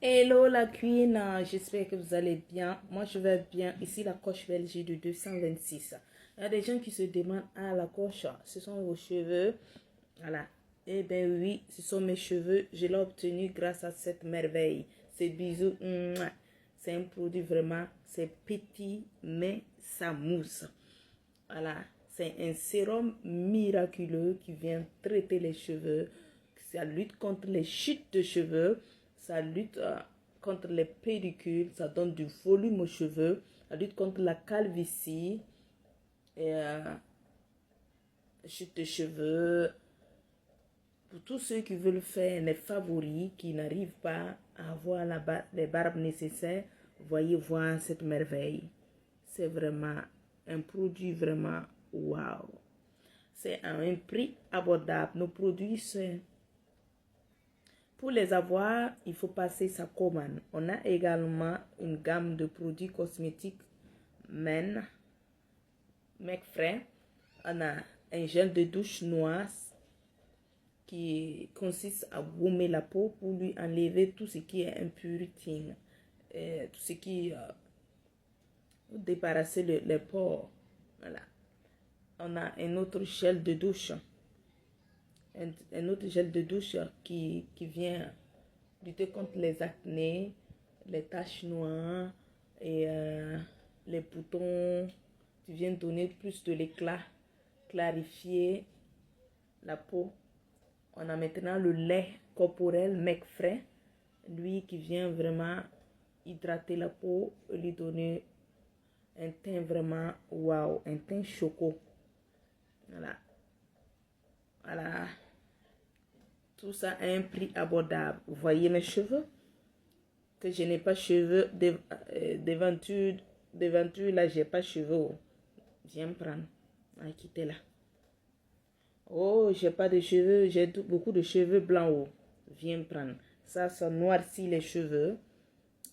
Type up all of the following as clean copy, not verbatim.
Hello la queen, j'espère que vous allez bien. Moi je vais bien. Ici la coche belge de 226. Il y a des gens qui se demandent, ah la coche, ce sont vos cheveux. Voilà. Eh bien oui, ce sont mes cheveux. Je l'ai obtenu grâce à cette merveille. Ces bisous, c'est un produit vraiment, c'est petit mais ça mousse. Voilà, c'est un sérum miraculeux qui vient traiter les cheveux. Ça lutte contre les chutes de cheveux. Ça lutte contre les pellicules. Ça donne du volume aux cheveux. Ça lutte contre la calvitie. Et chute de cheveux. Pour tous ceux qui veulent faire les favoris, qui n'arrivent pas à avoir les barbes nécessaires, voyez voir cette merveille. C'est vraiment un produit vraiment waouh. C'est à un prix abordable. Nos produits, c'est... Pour les avoir, il faut passer sa commande. On a également une gamme de produits cosmétiques Men, Mec Frais. On a un gel de douche noir qui consiste à gommer la peau pour lui enlever tout ce qui est impurité, tout ce qui débarrasser les pores. Voilà. On a un autre gel de douche. Un autre gel de douche qui vient lutter contre les acnés, les taches noires et les boutons. Qui vient donner plus de l'éclat, clarifier la peau. On a maintenant le lait corporel Mec Frais, lui qui vient vraiment hydrater la peau et lui donner un teint vraiment waouh, un teint choco. Voilà. Voilà. Tout ça à un prix abordable. Vous voyez mes cheveux? Que je n'ai pas cheveux devanture là, j'ai pas cheveux. Viens me prendre. Ah, quittez là. Oh, j'ai pas de cheveux, j'ai beaucoup de cheveux blancs. Oh. Viens me prendre. Ça noircit les cheveux.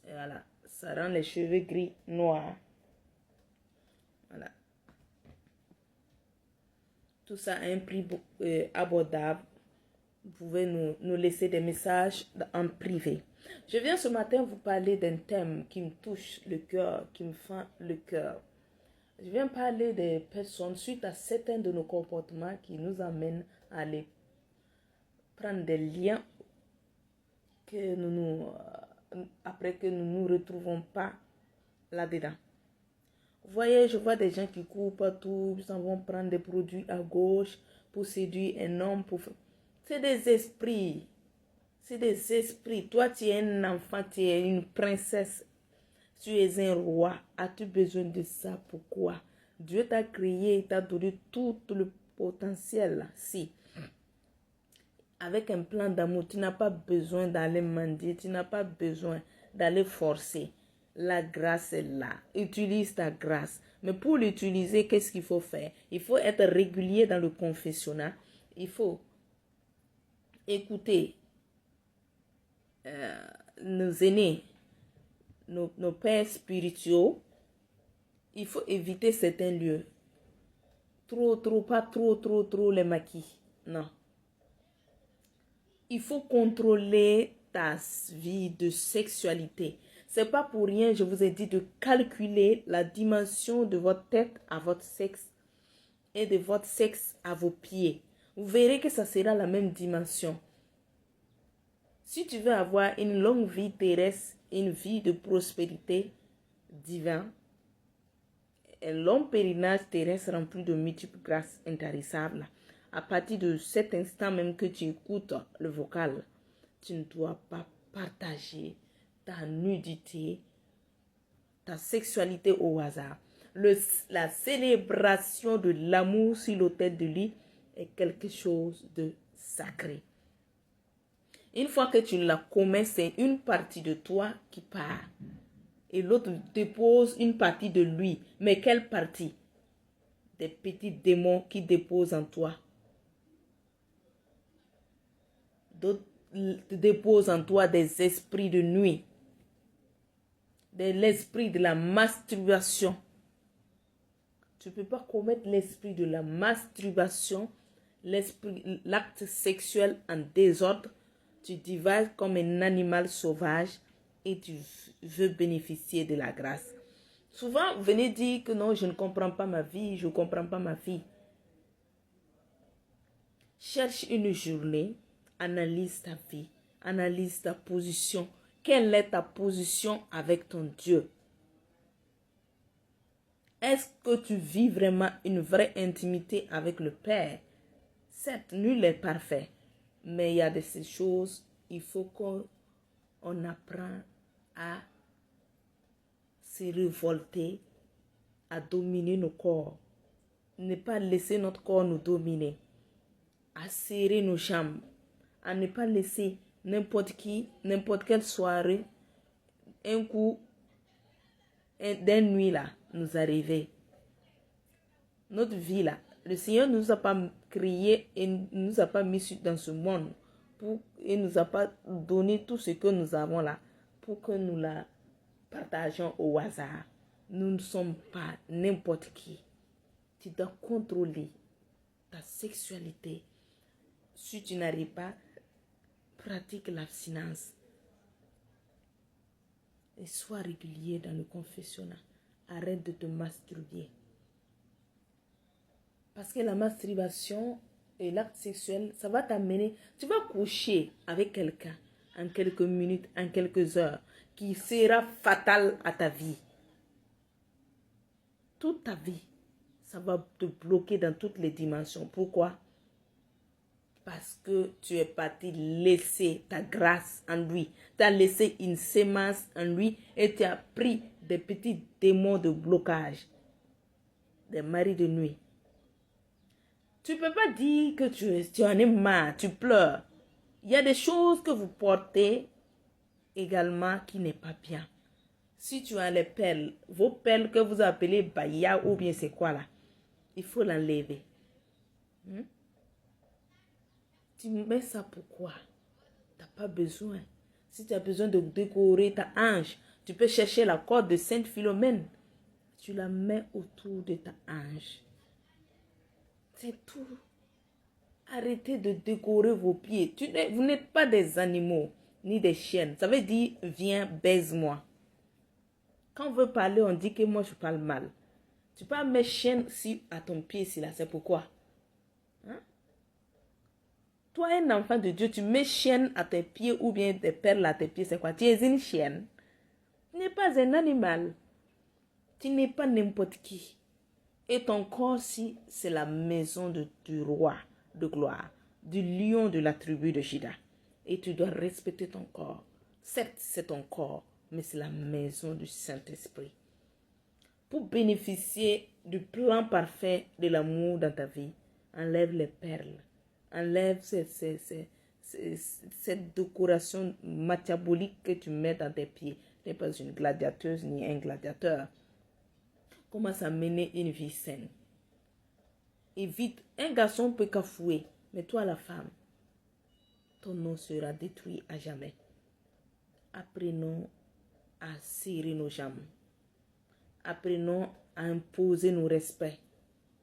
Et voilà. Ça rend les cheveux gris noirs. Voilà. Tout ça à un prix abordable. Vous pouvez nous laisser des messages en privé. Je viens ce matin vous parler d'un thème qui me touche le cœur, qui me fend le cœur. Je viens parler des personnes suite à certains de nos comportements qui nous amènent à aller prendre des liens que après que nous ne nous retrouvons pas là-dedans. Vous voyez, je vois des gens qui courent partout, ils s'en vont prendre des produits à gauche pour séduire un homme. C'est des esprits. C'est des esprits. Toi, tu es un enfant, tu es une princesse. Tu es un roi. As-tu besoin de ça? Pourquoi? Dieu t'a créé, il t'a donné tout le potentiel. Si. Avec un plan d'amour, tu n'as pas besoin d'aller mendier. Tu n'as pas besoin d'aller forcer. La grâce est là. Utilise ta grâce. Mais pour l'utiliser, qu'est-ce qu'il faut faire? Il faut être régulier dans le confessionnal. Il faut écouter nos aînés, nos pères spirituels. Il faut éviter certains lieux. Pas trop les maquis. Non. Il faut contrôler ta vie de sexualité. C'est pas pour rien, je vous ai dit de calculer la dimension de votre tête à votre sexe et de votre sexe à vos pieds. Vous verrez que ça sera la même dimension. Si tu veux avoir une longue vie terrestre, une vie de prospérité divine, un long pèlerinage terrestre rempli de multiples grâces intarissables, à partir de cet instant même que tu écoutes le vocal, tu ne dois pas partager ta nudité, ta sexualité au hasard. La célébration de l'amour sur l'autel de lit est quelque chose de sacré. Une fois que tu la commets, c'est une partie de toi qui part. Et l'autre dépose une partie de lui. Mais quelle partie? Des petits démons qui déposent en toi. D'autres déposent en toi des esprits de nuit. L'esprit de la masturbation. Tu ne peux pas commettre l'esprit de la masturbation, l'acte sexuel en désordre. Tu divagues comme un animal sauvage et tu veux bénéficier de la grâce. Souvent, vous venez dire que non, je ne comprends pas ma vie, je ne comprends pas ma vie. Cherche une journée, analyse ta vie, analyse ta position. Quelle est ta position avec ton Dieu? Est-ce que tu vis vraiment une vraie intimité avec le Père? Certes, nul n'est parfait, mais il y a de ces choses, il faut qu'on apprenne à se révolter, à dominer nos corps. Ne pas laisser notre corps nous dominer. À serrer nos jambes. À ne pas laisser n'importe qui, n'importe quelle soirée, un coup d'une nuit là, nous arriver. Notre vie là, le Seigneur ne nous a pas créé et ne nous a pas mis dans ce monde et ne nous a pas donné tout ce que nous avons là pour que nous la partageons au hasard. Nous ne sommes pas n'importe qui. Tu dois contrôler ta sexualité. Si tu n'arrives pas, pratique l'abstinence. Et sois régulier dans le confessionnal. Arrête de te masturber. Parce que la masturbation et l'acte sexuel, ça va t'amener. Tu vas coucher avec quelqu'un en quelques minutes, en quelques heures, qui sera fatal à ta vie. Toute ta vie, ça va te bloquer dans toutes les dimensions. Pourquoi? Parce que tu es parti laisser ta grâce en lui. Tu as laissé une sémence en lui et tu as pris des petits démons de blocage, des maris de nuit. Tu ne peux pas dire que tu en es marre, tu pleures. Il y a des choses que vous portez également qui n'est pas bien. Si tu as les perles, vos perles que vous appelez baya ou bien c'est quoi là, il faut l'enlever. Tu mets ça pourquoi? Tu n'as pas besoin. Si tu as besoin de décorer ta hanche, tu peux chercher la corde de Sainte Philomène. Tu la mets autour de ta hanche. C'est tout. Arrêtez de décorer vos pieds. Vous n'êtes pas des animaux, ni des chiennes. Ça veut dire, viens, baise-moi. Quand on veut parler, on dit que moi, je parle mal. Tu peux mettre chienne à ton pied, si là, c'est pourquoi? Hein? Toi, un enfant de Dieu, tu mets chienne à tes pieds ou bien des perles à tes pieds, c'est quoi? Tu es une chienne. Tu n'es pas un animal. Tu n'es pas n'importe qui. Et ton corps, si, c'est la maison du roi de gloire, du lion de la tribu de Juda. Et tu dois respecter ton corps. Certes, c'est ton corps, mais c'est la maison du Saint-Esprit. Pour bénéficier du plan parfait de l'amour dans ta vie, enlève les perles. Enlève cette décoration machiavélique que tu mets dans tes pieds. Tu n'es pas une gladiateuse ni un gladiateur. Commence à mener une vie saine. Évite, un garçon peut cafouer, mais toi la femme, ton nom sera détruit à jamais. Apprenons à serrer nos jambes. Apprenons à imposer nos respects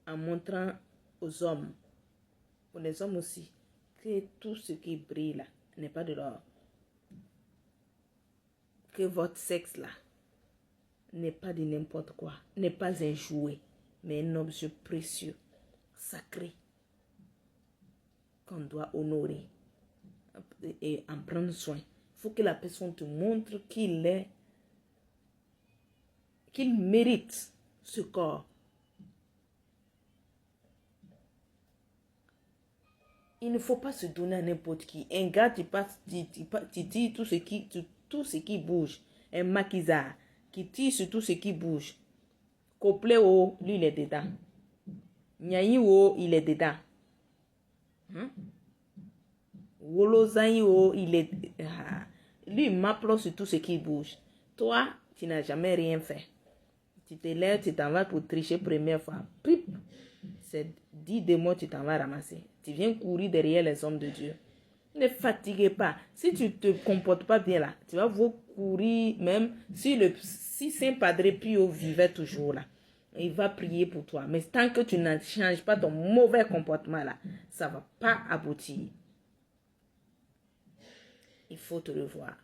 en montrant aux hommes, pour les hommes aussi, que tout ce qui brille là n'est pas de l'or. Que votre sexe là n'est pas de n'importe quoi, n'est pas un jouet, mais un objet précieux, sacré, qu'on doit honorer et en prendre soin. Il faut que la personne te montre qu'il mérite ce corps. Il ne faut pas se donner à n'importe qui. Un gars, tu dis tout ce qui bouge. Un maquisard qui tire sur tout ce qui bouge. Couplet, oh, lui, il est dedans. Nyayi, oh, il est dedans. Wolozan, oh, il est... Lui, il m'applaudit sur tout ce qui bouge. Toi, tu n'as jamais rien fait. Tu te lèves, tu t'en vas pour tricher première fois. Pip, c'est 10 démons, tu t'en vas ramasser. Tu viens courir derrière les hommes de Dieu. Ne fatiguez pas. Si tu ne te comportes pas bien là, tu vas vous courir même si Saint Padre Pio vivait toujours là. Il va prier pour toi. Mais tant que tu ne changes pas ton mauvais comportement là, ça ne va pas aboutir. Il faut te revoir.